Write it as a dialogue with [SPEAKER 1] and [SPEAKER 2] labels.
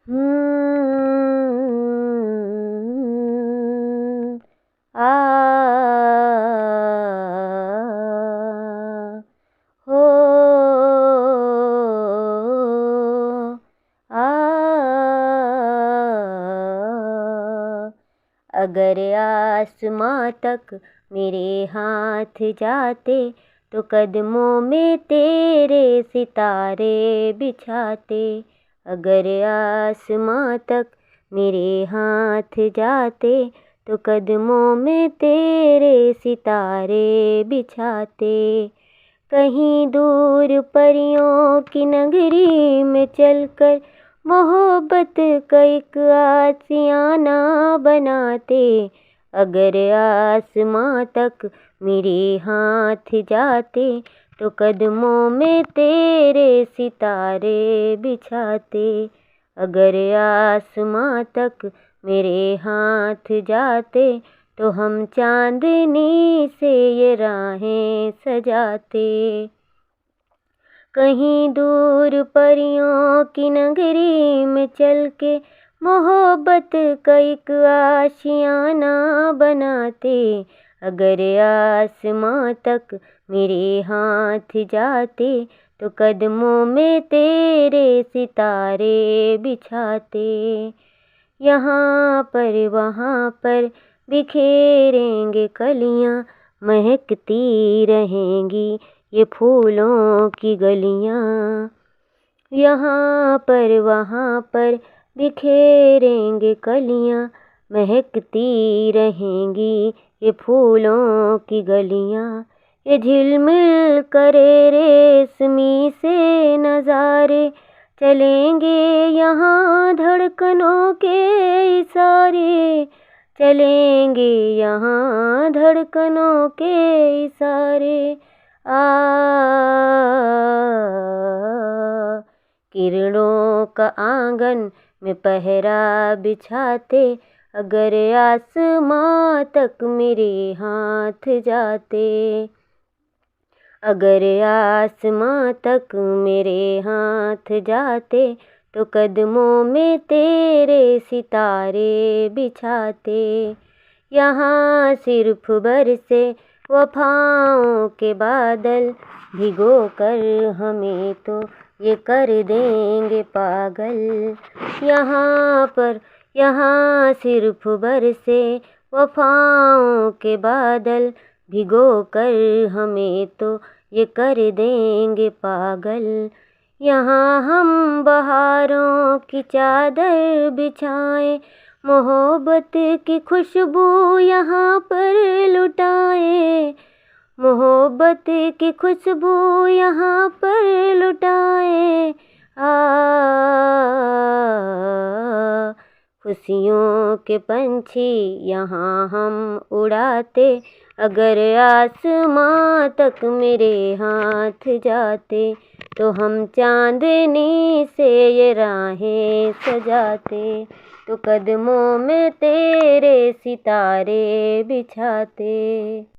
[SPEAKER 1] आ हो आ अगर आसमां तक मेरे हाथ जाते तो कदमों में तेरे सितारे बिछाते। अगर आसमां तक मेरे हाथ जाते तो कदमों में तेरे सितारे बिछाते। कहीं दूर परियों की नगरी में चलकर मोहब्बत का एक आशियाना बनाते। अगर आसमां तक मेरे हाथ जाते तो कदमों में तेरे सितारे बिछाते। अगर आसमां तक मेरे हाथ जाते तो हम चांदनी से ये राहें सजाते। कहीं दूर परियों की नगरी में चल के मोहब्बत का एक आशियाना बनाते। अगर आसमां तक मेरे हाथ जाते तो कदमों में तेरे सितारे बिछाते। यहाँ पर वहाँ पर बिखेरेंगे कलियाँ, महकती रहेंगी ये फूलों की गलियाँ। यहाँ पर वहाँ पर बिखेरेंगे कलियाँ, महकती रहेंगी ये फूलों की गलियाँ। ये झिलमिल करे रेशमी से नज़ारे, चलेंगे यहाँ धड़कनों के इशारे। चलेंगे यहाँ धड़कनों के इशारे। किरणों का आंगन में पहरा बिछाते। अगर आसमां तक मेरे हाथ जाते। अगर आसमां तक मेरे हाथ जाते तो कदमों में तेरे सितारे बिछाते। यहाँ सिर्फ बरसे वफाओं के बादल, भिगो कर हमें तो ये कर देंगे पागल। यहाँ सिर्फ बरसे वफाओं के बादल, भिगो कर हमें तो ये कर देंगे पागल। यहाँ हम बहारों की चादर बिछाएं, मोहब्बत की खुशबू यहाँ पर लुटाएं। मोहब्बत की खुशबू यहाँ पर लुटाएं। खुशियों के पंछी यहाँ हम उड़ाते। अगर आसमां तक मेरे हाथ जाते तो हम चांदनी से ये राहें सजाते। तो कदमों में तेरे सितारे बिछाते।